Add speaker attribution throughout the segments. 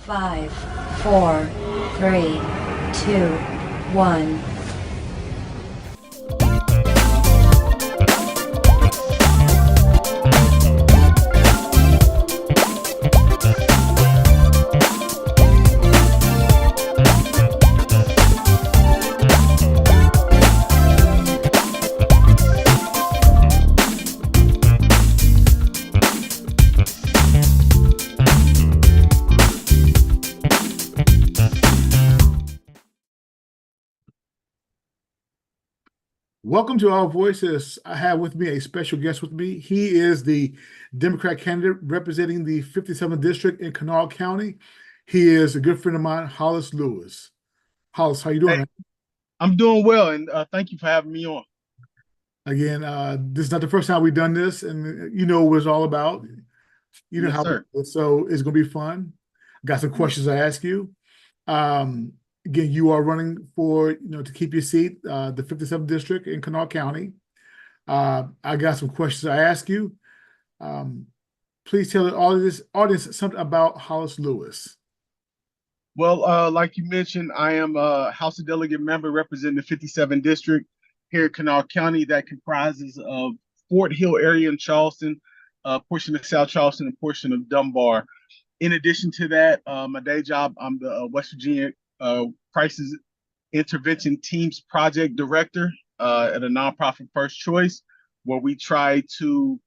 Speaker 1: 5, 4, 3, 2, 1.
Speaker 2: Welcome to Our Voices. I have with me a special guest with me. He is the Democrat candidate representing the 57th district in Kanawha County. He is a good friend of mine, Hollis Lewis. Hollis, how you doing,
Speaker 3: Hey,
Speaker 2: man?
Speaker 3: I'm doing well, and thank you for having me on.
Speaker 2: Again, this is not the first time we've done this, and you know what it's all about. You know
Speaker 3: Yes,
Speaker 2: how we
Speaker 3: sir.
Speaker 2: do it, so it's going to be fun. Got some
Speaker 3: Mhm.
Speaker 2: questions I ask you. Again, you are running for, to keep your seat, the 57th district in Kanawha County. I got some questions I ask you. Um, Please tell all of this audience something about Hollis Lewis.
Speaker 3: Well, like you mentioned, I am a House of Delegate member representing the 57th district here in Kanawha County that comprises of Fort Hill area in Charleston, a portion of South Charleston, and a portion of Dunbar. In addition to that, my day job, I'm the West Virginia Crisis Intervention Teams Project Director at a nonprofit First Choice, where we try to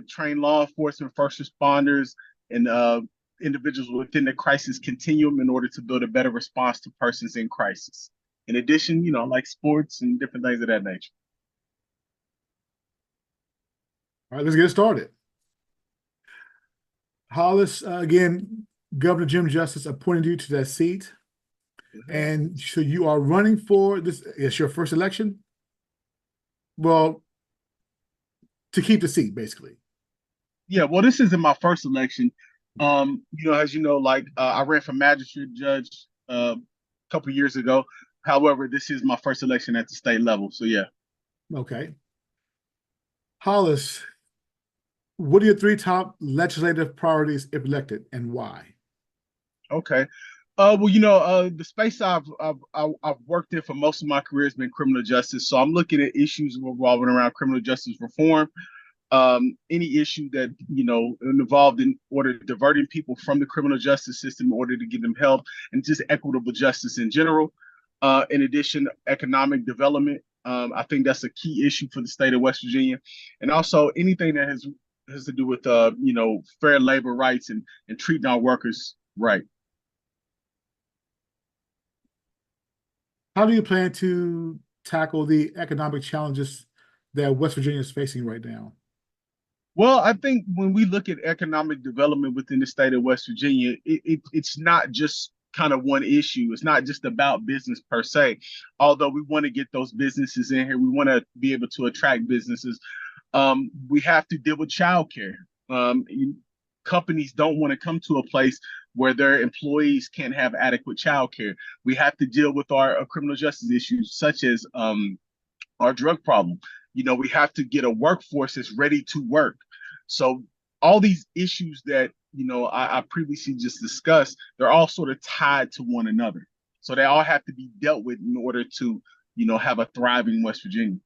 Speaker 3: train law enforcement, first responders, and individuals within the crisis continuum in order to build a better response to persons in crisis. In addition, like sports and different things of that nature.
Speaker 2: All right, let's get started. Hollis, again, Governor Jim Justice appointed you to that seat.
Speaker 3: Mhm.
Speaker 2: And so you are running for this. It's your first election. Well, to keep the seat, basically.
Speaker 3: Yeah, well, this isn't my first election. As you know, like I ran for magistrate judge a couple years ago. However, this is my first election at the state level. So yeah.
Speaker 2: Okay. Hollis, what are your three top legislative priorities if elected and why?
Speaker 3: Okay. The space I've worked in for most of my career has been criminal justice. So I'm looking at issues revolving around criminal justice reform, any issue that involved in order diverting people from the criminal justice system in order to give them help and just equitable justice in general. In addition, economic development. I think that's a key issue for the state of West Virginia, and also anything that has to do with fair labor rights and treating our workers right.
Speaker 2: How do you plan to tackle the economic challenges that West Virginia is facing right now?
Speaker 3: Well, I think when we look at economic development within the state of West Virginia, it's not just kind of one issue. It's not just about business per se. Although we want to get those businesses in here, we want to be able to attract businesses. We have to deal with childcare. Companies don't want to come to a place where their employees can't have adequate childcare. We have to deal with our criminal justice issues, such as our drug problem. We have to get a workforce that's ready to work. So all these issues that I previously just discussed, they're all sort of tied to one another. So they all have to be dealt with in order to have a thriving West Virginia.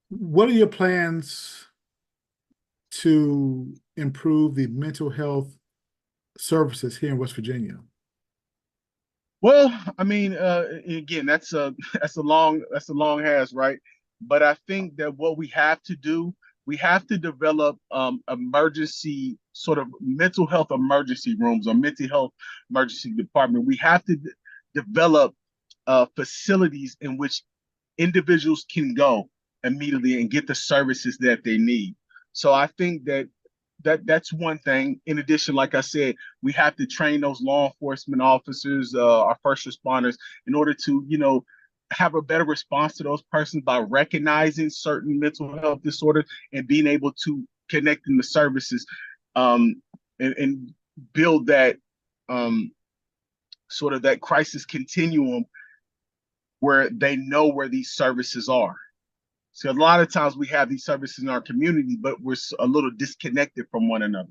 Speaker 2: What are your plans to improve the mental health services here in West Virginia?
Speaker 3: Well, I mean, again, that's a that's a long has, right? But I think that what we have to do, we have to develop emergency sort of mental health emergency rooms or mental health emergency department. We have to develop facilities in which individuals can go immediately and get the services that they need. So I think that's one thing. In addition, like I said, we have to train those law enforcement officers, our first responders, in order to, have a better response to those persons by recognizing certain mental health disorders and being able to connect in the services, um, and build that um, sort of that crisis continuum where they know where these services are. So a lot of times we have these services in our community, but we're a little disconnected from one another.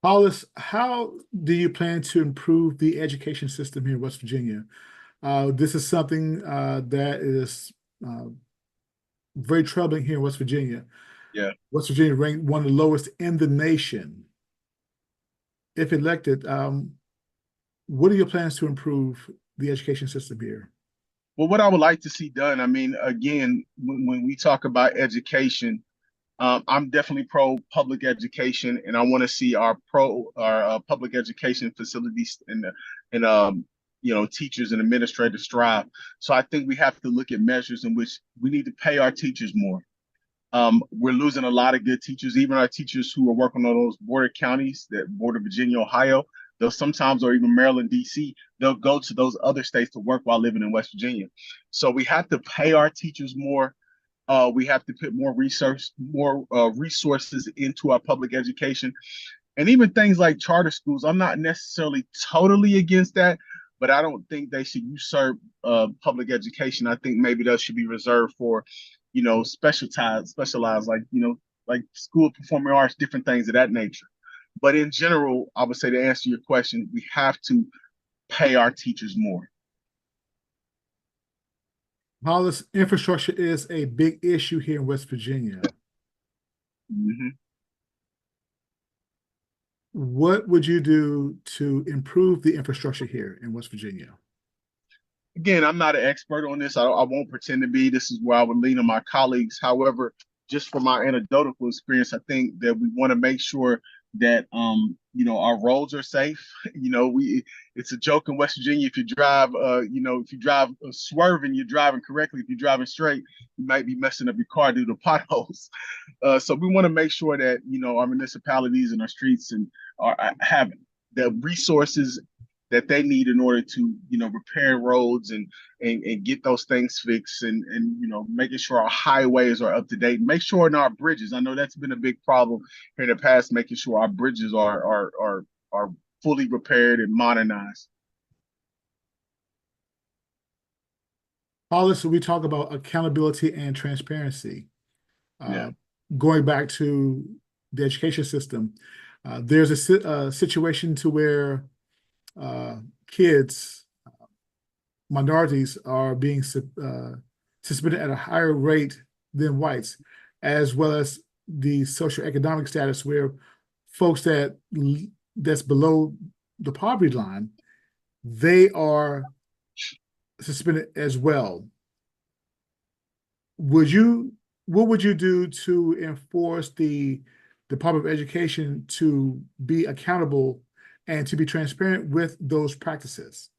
Speaker 2: Hollis, how do you plan to improve the education system here in West Virginia? This is something that is very troubling here in West Virginia.
Speaker 3: Yeah.
Speaker 2: West Virginia ranked one of the lowest in the nation. If elected, what are your plans to improve the education system here?
Speaker 3: Well, what I would like to see done, I mean, again, when we talk about education, I'm definitely pro public education, and I want to see our public education facilities and teachers and administrators thrive. So I think we have to look at measures in which we need to pay our teachers more. We're losing a lot of good teachers, even our teachers who are working on those border counties that border Virginia, Ohio. They'll sometimes, or even Maryland, DC, they'll go to those other states to work while living in West Virginia. So we have to pay our teachers more. We have to put more resources into our public education, and even things like charter schools. I'm not necessarily totally against that, but I don't think they should usurp public education. I think maybe that should be reserved for, specialized, like school of performing arts, different things of that nature. But in general, I would say, to answer your question, we have to pay our teachers more.
Speaker 2: Hollis, infrastructure is a big issue here in West Virginia.
Speaker 3: Mm-hmm.
Speaker 2: What would you do to improve the infrastructure here in West Virginia?
Speaker 3: Again, I'm not an expert on this. I won't pretend to be. This is where I would lean on my colleagues. However, just from my anecdotal experience, I think that we want to make sure that our roads are safe. It's a joke in West Virginia. If you drive swerving, you're driving correctly. If you're driving straight, you might be messing up your car due to potholes. So we want to make sure that our municipalities and our streets and have the resources that they need in order to repair roads and get those things fixed, and making sure our highways are up to date, and make sure in our bridges. I know that's been a big problem here in the past, making sure our bridges are fully repaired and modernized.
Speaker 2: Hollis, we talk about accountability and transparency.
Speaker 3: Yeah.
Speaker 2: Going back to the education system, there's a situation to where kids, minorities, are being suspended at a higher rate than whites, as well as the socioeconomic status where folks that's below the poverty line, they are suspended as well. What would you do to enforce the Department of Education to be accountable and to be transparent with those practices?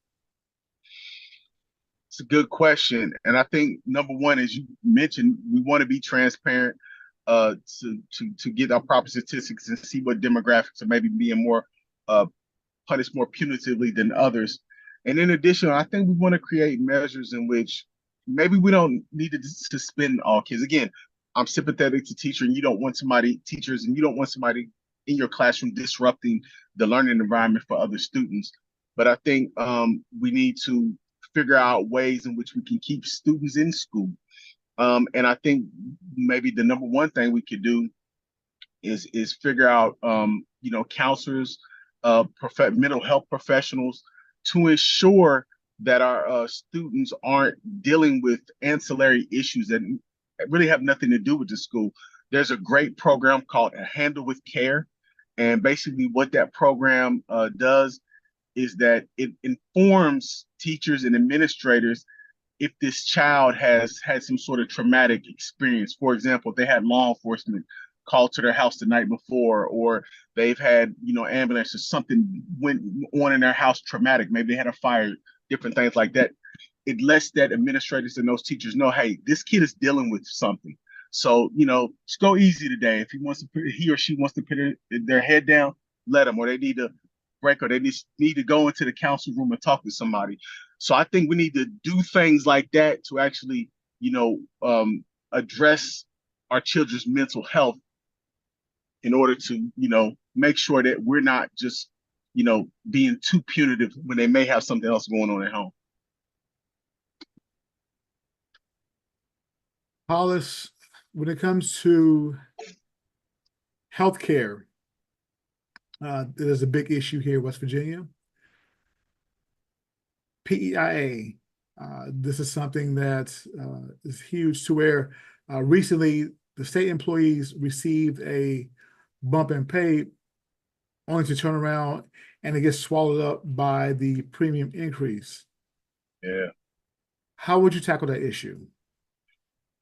Speaker 3: It's a good question. And I think number one, as you mentioned, we want to be transparent to get our proper statistics and see what demographics are maybe being more punished more punitively than others. And in addition, I think we want to create measures in which maybe we don't need to suspend all kids. Again, I'm sympathetic to teachers, and you don't want somebody in your classroom disrupting the learning environment for other students. But I think we need to figure out ways in which we can keep students in school. And I think maybe the number one thing we could do is figure out, counselors, mental health professionals, to ensure that our students aren't dealing with ancillary issues that really have nothing to do with the school. There's a great program called A Handle with Care. And basically what that program does is that it informs teachers and administrators if this child has had some sort of traumatic experience. For example, if they had law enforcement called to their house the night before, or they've had, ambulance or something went on in their house traumatic, maybe they had a fire, different things like that. It lets that administrators and those teachers know, hey, this kid is dealing with something. So, just go easy today. If he or she wants to put their head down, let them, or they need to break, or they need to go into the council room and talk to somebody. So I think we need to do things like that to actually, address our children's mental health in order to, make sure that we're not just, being too punitive when they may have something else going on at home.
Speaker 2: Hollis, when it comes to healthcare, there's a big issue here in West Virginia. PEIA, this is something that is huge to where recently the state employees received a bump in pay only to turn around and it gets swallowed up by the premium increase.
Speaker 3: Yeah.
Speaker 2: How would you tackle that issue?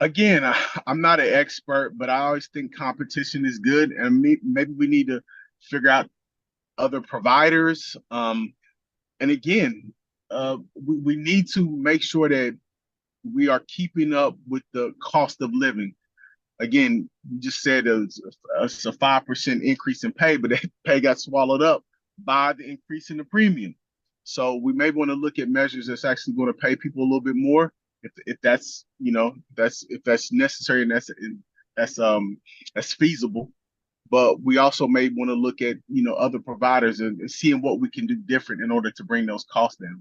Speaker 3: Again, I'm not an expert, but I always think competition is good, and maybe we need to figure out other providers. And again, we need to make sure that we are keeping up with the cost of living. Again, you just said it's a 5% increase in pay, but that pay got swallowed up by the increase in the premium. So we may want to look at measures that's actually going to pay people a little bit more, if that's if that's necessary and that's feasible. But we also may want to look at other providers and seeing what we can do different in order to bring those costs down.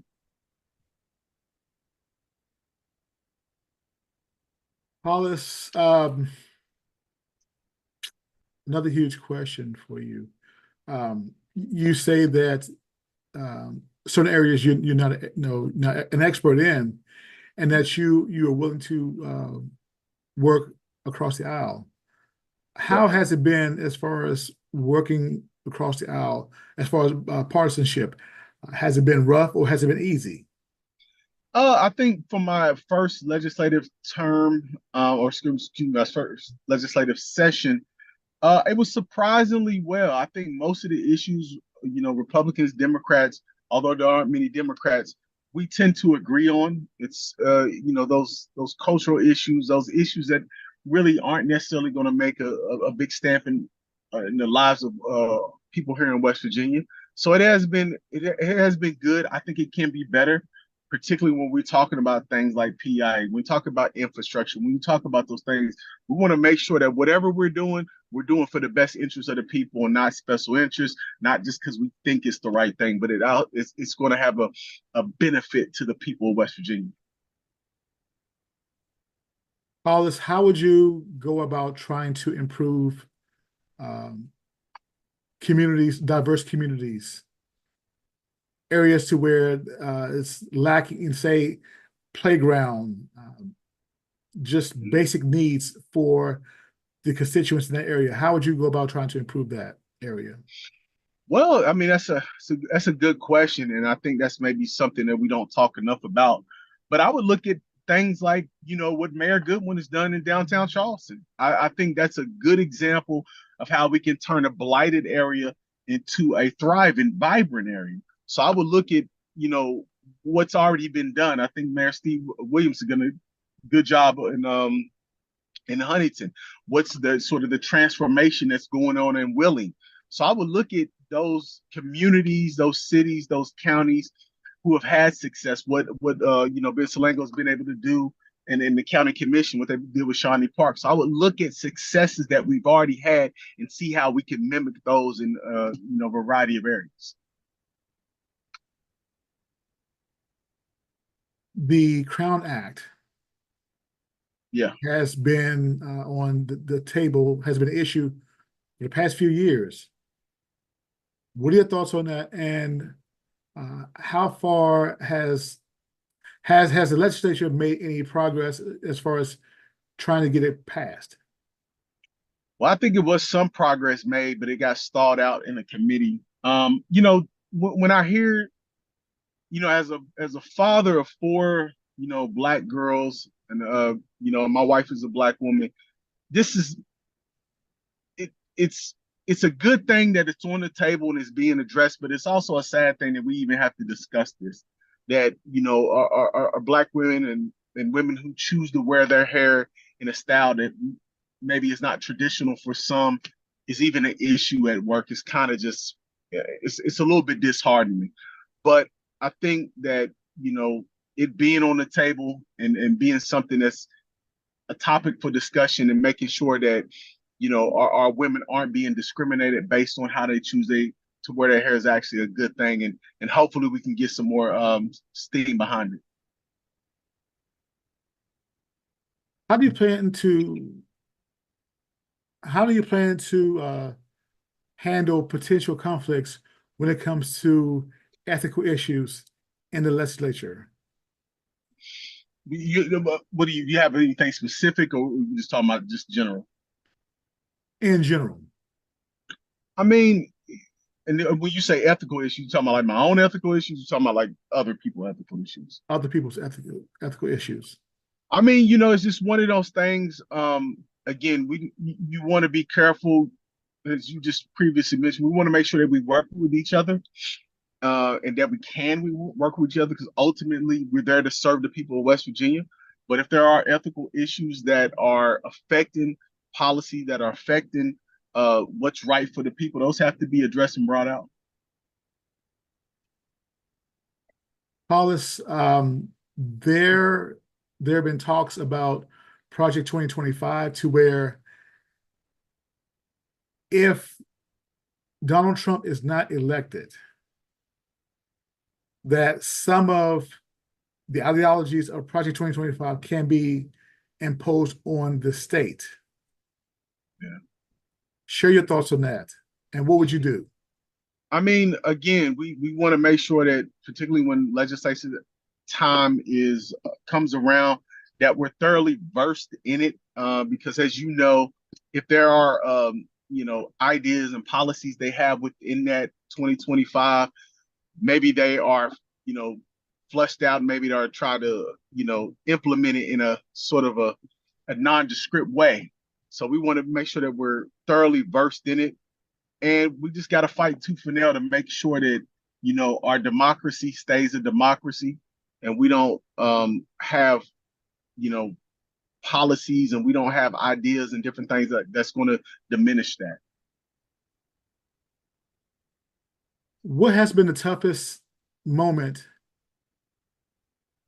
Speaker 2: Hollis, another huge question for you. You say that certain areas you're not not an expert in, and that you are willing to work across the aisle. How
Speaker 3: Yeah.
Speaker 2: has it been as far as working across the aisle, as far as partisanship? Has it been rough or has it been easy?
Speaker 3: I think for my first legislative term, or excuse me, my first legislative session, it was surprisingly well. I think most of the issues, Republicans, Democrats, although there aren't many Democrats, we tend to agree on. It's those cultural issues, those issues that really aren't necessarily going to make a big stamp in the lives of people here in West Virginia. So it has been good. I think it can be better, particularly when we're talking about things like PI, when we talk about infrastructure, when we talk about those things, we want to make sure that whatever we're doing for the best interest of the people and not special interests, not just because we think it's the right thing, but it's going to have a benefit to the people of West Virginia.
Speaker 2: Hollis, how would you go about trying to improve communities, diverse communities, areas to where it's lacking in, say, playground, just basic needs for the constituents in that area? How would you go about trying to improve that area?
Speaker 3: Well, I mean, that's a good question, and I think that's maybe something that we don't talk enough about. But I would look at things like, what Mayor Goodwin has done in downtown Charleston. I think that's a good example of how we can turn a blighted area into a thriving, vibrant area. So I would look at, what's already been done. I think Mayor Steve Williams is going to good job in Huntington. What's the sort of the transformation that's going on in Wheeling? So I would look at those communities, those cities, those counties who have had success. What Ben Salango has been able to do, and in the county commission, what they did with Shawnee Park. So I would look at successes that we've already had and see how we can mimic those in a variety of areas.
Speaker 2: The Crown Act,
Speaker 3: yeah,
Speaker 2: has been on the table, has been an issue for the past few years. What are your thoughts on that? And how far has the legislature made any progress as far as trying to get it passed?
Speaker 3: Well, I think it was some progress made, but it got stalled out in a committee. When I hear, as a father of four, Black girls, and my wife is a Black woman, this is it's a good thing that it's on the table and it's being addressed, but it's also a sad thing that we even have to discuss this. That our Black women and women who choose to wear their hair in a style that maybe is not traditional for some is even an issue at work. It's kind of just it's a little bit disheartening. But I think that it being on the table and being something that's a topic for discussion and making sure that our women aren't being discriminated based on how they choose to wear their hair is actually a good thing, and hopefully we can get some more steam behind it.
Speaker 2: How do you plan to how do you plan to handle potential conflicts when it comes to ethical issues in the legislature?
Speaker 3: What do you have anything specific, or you just talking about just general?
Speaker 2: In general,
Speaker 3: I mean, and when you say ethical issues, you talking about like my own ethical issues, you talking about like other people's ethical issues?
Speaker 2: other people's ethical issues.
Speaker 3: I mean, it's just one of those things. Again, you want to be careful, as you just previously mentioned. We want to make sure that we work with each other, and that we work with each other, because ultimately we're there to serve the people of West Virginia. But if there are ethical issues that are affecting policy, that are affecting what's right for the people, those have to be addressed and brought out.
Speaker 2: Hollis, there have been talks about Project 2025 to where if Donald Trump is not elected, that some of the ideologies of Project 2025 can be imposed on the state.
Speaker 3: Yeah.
Speaker 2: Share your thoughts on that. And what would you do?
Speaker 3: I mean, again, we want to make sure that, particularly when legislative time comes around, that we're thoroughly versed in it. Because as you know, if there are ideas and policies they have within that 2025, maybe they are flushed out, maybe they're trying to implement it in a sort of a nondescript way. So we want to make sure that we're thoroughly versed in it. And we just got to fight tooth and nail to make sure that, our democracy stays a democracy, and we don't have, policies, and we don't have ideas and different things that's going to diminish that.
Speaker 2: What has been the toughest moment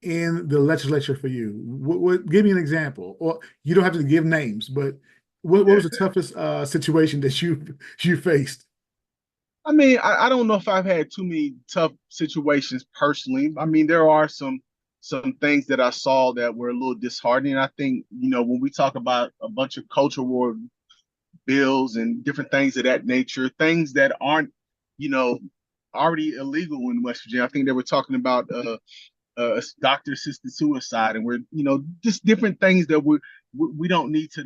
Speaker 2: in the legislature for you? Give me an example, or you don't have to give names, but what was the toughest situation that you faced?
Speaker 3: I mean, I don't know if I've had too many tough situations personally. I mean, there are some things that I saw that were a little disheartening. I think, when we talk about a bunch of culture war bills and different things of that nature, things that aren't, already illegal in West Virginia. I think they were talking about doctor-assisted suicide, and we're, just different things that we don't need to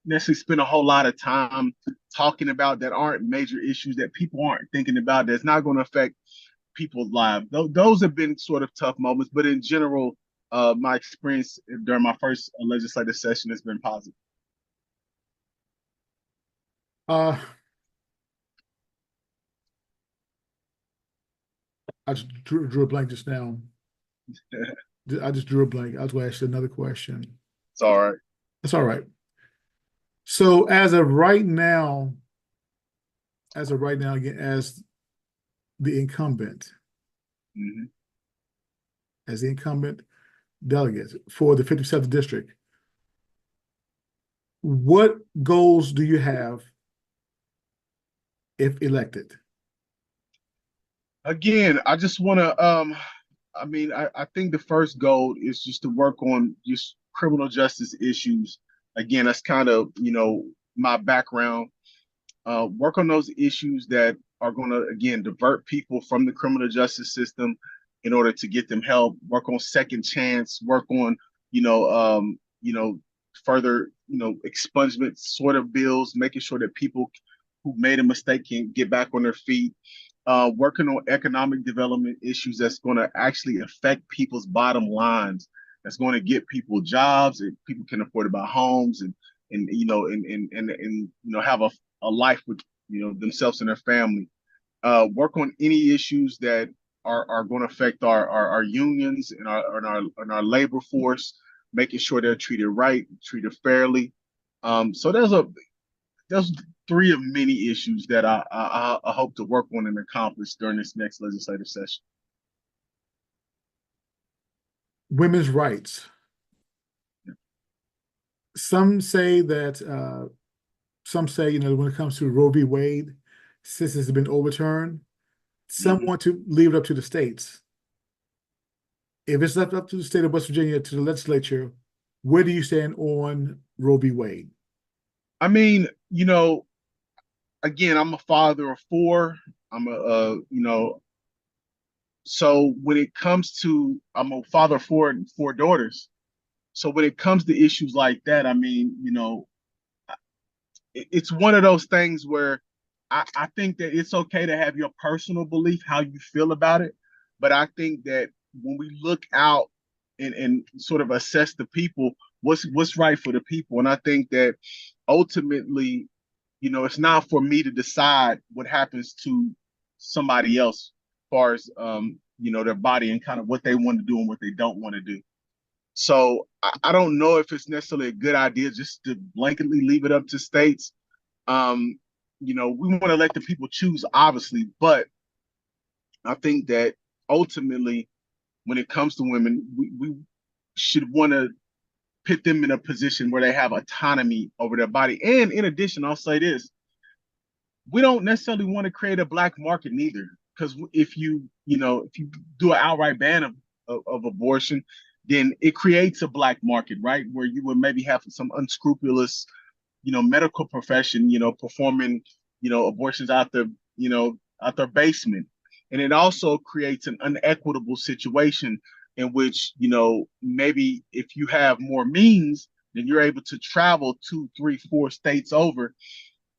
Speaker 3: necessarily spend a whole lot of time talking about, that aren't major issues that people aren't thinking about, that's not going to affect people's lives. Those have been sort of tough moments, but in general, my experience during my first legislative session has been positive.
Speaker 2: I just drew a blank just now. I just drew a blank. I was going to ask you another question.
Speaker 3: It's all right.
Speaker 2: That's all right. So as of right now, again, as the incumbent,
Speaker 3: Mm-hmm.
Speaker 2: as the incumbent delegate for the 57th district, what goals do you have if elected?
Speaker 3: Again, I just want to, I think the first goal is just to work on just criminal justice issues. Again, that's kind of, my background. Work on those issues that are going to, again, divert people from the criminal justice system in order to get them help. Work on second chance. Work on, further, expungement sort of bills, making sure that people who made a mistake can get back on their feet. Working on economic development issues that's going to actually affect people's bottom lines. That's going to get people jobs, and people can afford to buy homes, and have a life with themselves and their family. Work on any issues that are going to affect our unions and our labor force, making sure they're treated right, treated fairly. So there's three of many issues that I hope to work on and accomplish during this next legislative session.
Speaker 2: Women's rights. Some say that when it comes to Roe v. Wade, since it's been overturned, some want to leave it up to the states. If it's left up to the state of West Virginia, to the legislature, where do you stand on Roe v. Wade?
Speaker 3: I mean, again, I'm a father of four. I'm so when it comes to, I'm a father of four daughters. So when it comes to issues like that, I mean, it's one of those things where I think that it's okay to have your personal belief, how you feel about it. But I think that when we look out and sort of assess the people, what's right for the people. And I think that ultimately, it's not for me to decide what happens to somebody else as far as their body and kind of what they want to do and what they don't want to do. So I don't know if it's necessarily a good idea just to blanketly leave it up to states. Um, we want to let the people choose, obviously, but I think that ultimately, when it comes to women, we should want to put them in a position where they have autonomy over their body. And in addition, I'll say this: we don't necessarily want to create a black market neither, because if you do an outright ban of abortion, then it creates a black market, right? Where you would maybe have some unscrupulous, medical profession, performing, abortions out their basement. And it also creates an unequitable situation in which, maybe if you have more means, then you're able to travel 2, 3, 4 states over,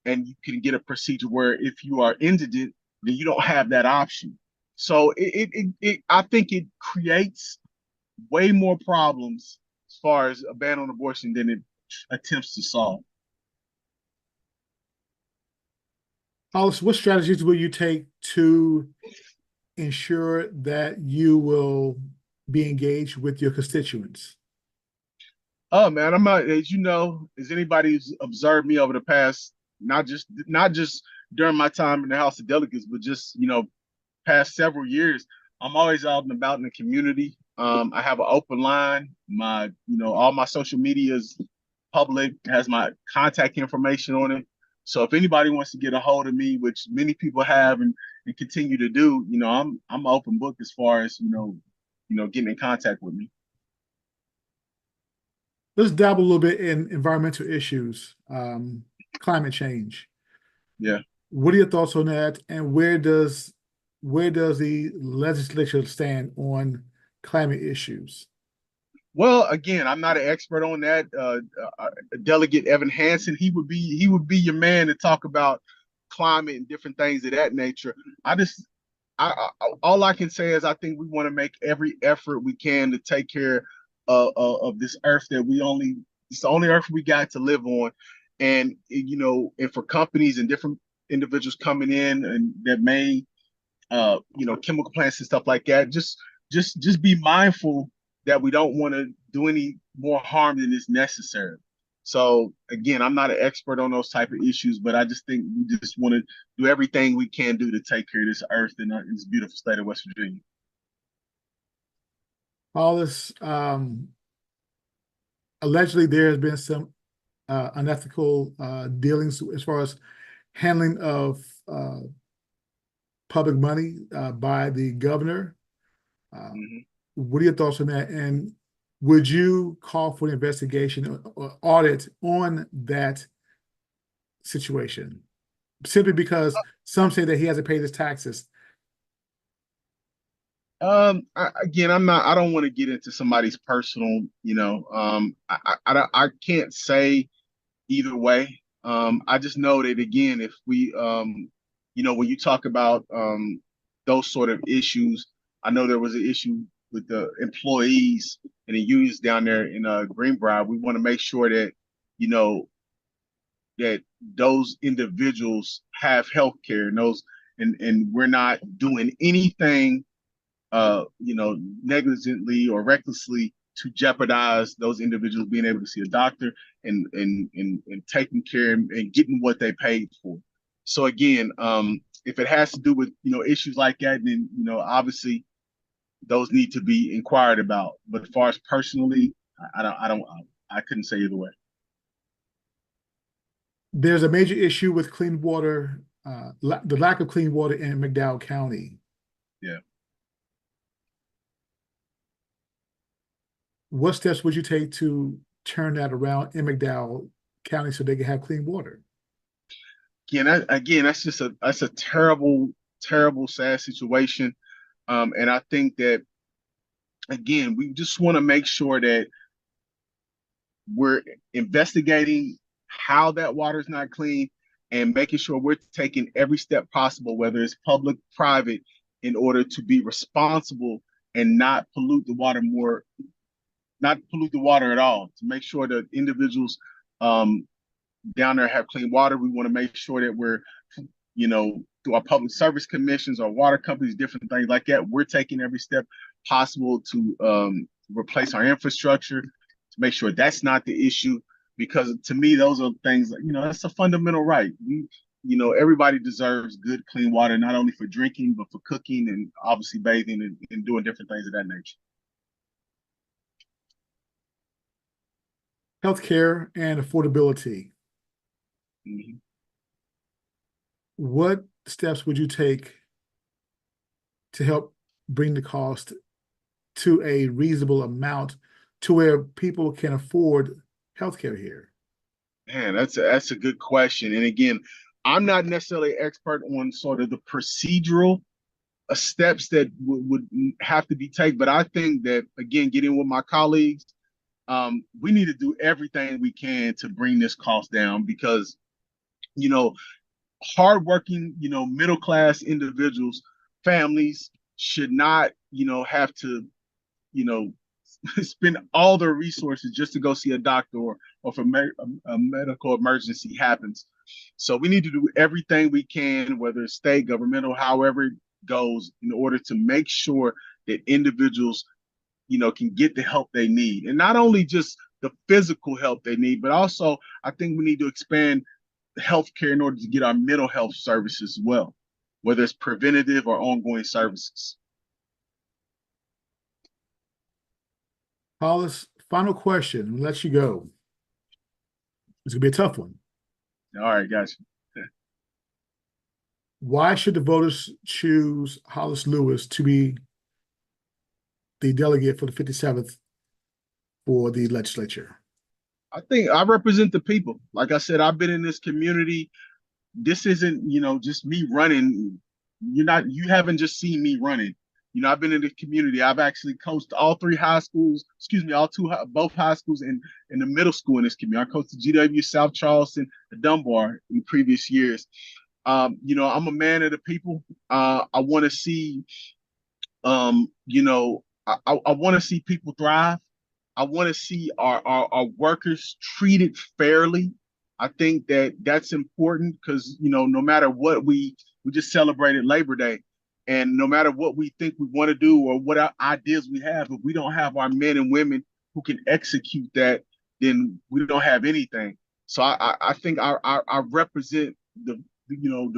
Speaker 3: and you can get a procedure where if you are indigent, then you don't have that option. So I think it creates way more problems as far as a ban on abortion than it attempts to solve.
Speaker 2: Hollis, what strategies will you take to ensure that you will be engaged with your constituents?
Speaker 3: Oh man, I'm not, as anybody who's observed me over the past, not just during my time in the House of Delegates, but just, past several years, I'm always out and about in the community. I have an open line. All my social media is public, has my contact information on it. So if anybody wants to get a hold of me, which many people have and continue to do, I'm an open book as far as, getting in contact with me.
Speaker 2: Let's dabble a little bit in environmental issues, climate change.
Speaker 3: Yeah.
Speaker 2: What are your thoughts on that? And where does the legislature stand on climate issues?
Speaker 3: Well, again, I'm not an expert on that. Delegate Evan Hansen, he would be your man to talk about climate and different things of that nature. All I can say is I think we want to make every effort we can to take care of this earth it's the only earth we got to live on. And, and for companies and different individuals coming in and that may, chemical plants and stuff like that, just be mindful that we don't want to do any more harm than is necessary. So again, I'm not an expert on those type of issues, but I just think we just want to do everything we can do to take care of this earth in this beautiful state of West Virginia.
Speaker 2: All this, allegedly there has been some unethical dealings as far as handling of public money by the governor. What are your thoughts on that? And would you call for an investigation or audit on that situation? Simply because some say that he hasn't paid his taxes.
Speaker 3: I don't want to get into somebody's personal, I can't say either way. I just know that, again, if we, when you talk about those sort of issues, I know there was an issue with the employees and the unions down there in Greenbrier. We want to make sure that, that those individuals have health care and we're not doing anything negligently or recklessly to jeopardize those individuals being able to see a doctor and taking care and getting what they paid for. So again, if it has to do with issues like that, then obviously those need to be inquired about. But as far as personally, I couldn't say either way.
Speaker 2: There's a major issue with clean water, the lack of clean water in McDowell County.
Speaker 3: Yeah.
Speaker 2: What steps would you take to turn that around in McDowell County so they can have clean water?
Speaker 3: Again, that's a terrible, terrible, sad situation. And I think that again, we just want to make sure that we're investigating how that water is not clean and making sure we're taking every step possible, whether it's public, private, in order to be responsible and not pollute the water more, not pollute the water at all, to make sure that individuals down there have clean water. We want to make sure that we're, through our public service commissions or water companies, different things like that, we're taking every step possible to replace our infrastructure, to make sure that's not the issue. Because to me, those are things, that's a fundamental right. Everybody deserves good, clean water, not only for drinking, but for cooking and obviously bathing and doing different things of that nature.
Speaker 2: Healthcare and affordability.
Speaker 3: Mm-hmm.
Speaker 2: What steps would you take to help bring the cost to a reasonable amount to where people can afford healthcare here?
Speaker 3: Man, that's a good question. And again, I'm not necessarily an expert on sort of the procedural steps that would have to be taken, but I think that, again, getting with my colleagues, we need to do everything we can to bring this cost down because, hardworking, middle class individuals, families should not, have to, spend all their resources just to go see a doctor or if a medical emergency happens. So we need to do everything we can, whether it's state, governmental, however it goes, in order to make sure that individuals, can get the help they need. And not only just the physical help they need, but also I think we need to expand healthcare in order to get our mental health services as well, whether it's preventative or ongoing services.
Speaker 2: Hollis, final question, and let you go. It's gonna be a tough one.
Speaker 3: All right, guys.
Speaker 2: Why should the voters choose Hollis Lewis to be the delegate for the 57th for the legislature?
Speaker 3: I think I represent the people. Like I said, I've been in this community. This isn't, just me running. You haven't just seen me running. I've been in the community. I've actually coached all three high schools, both high schools and the middle school in this community. I coached the GW, South Charleston, the Dunbar in previous years. I'm a man of the people. I want to see, I want to see people thrive. I want to see our workers treated fairly. I think that that's important because, no matter what we just celebrated Labor Day, and no matter what we think we want to do or what ideas we have, if we don't have our men and women who can execute that, then we don't have anything. So I think I represent the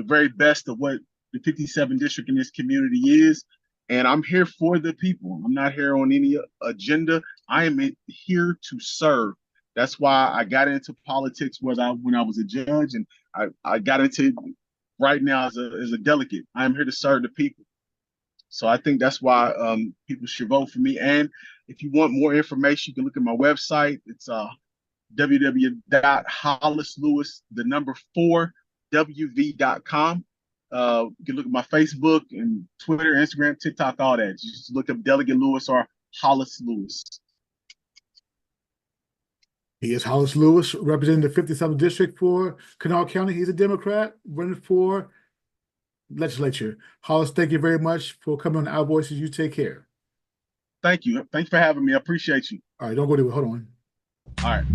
Speaker 3: very best of what the 57th district in this community is. And I'm here for the people. I'm not here on any agenda. I am here to serve. That's why I got into politics when I was a judge, and I got into right now as a delegate. I am here to serve the people. So I think that's why people should vote for me. And if you want more information, you can look at my website. It's www.hollislewis4wv.com. You can look at my Facebook and Twitter, Instagram, TikTok, all that. You just look up Delegate Lewis or Hollis Lewis.
Speaker 2: He is Hollis Lewis, representing the 57th district for Kanawha County. He's a Democrat running for legislature. Hollis, thank you very much for coming on Our Voices. You take care.
Speaker 3: Thank you. Thanks for having me. I appreciate you.
Speaker 2: All right, don't go anywhere. Hold on.
Speaker 3: All right.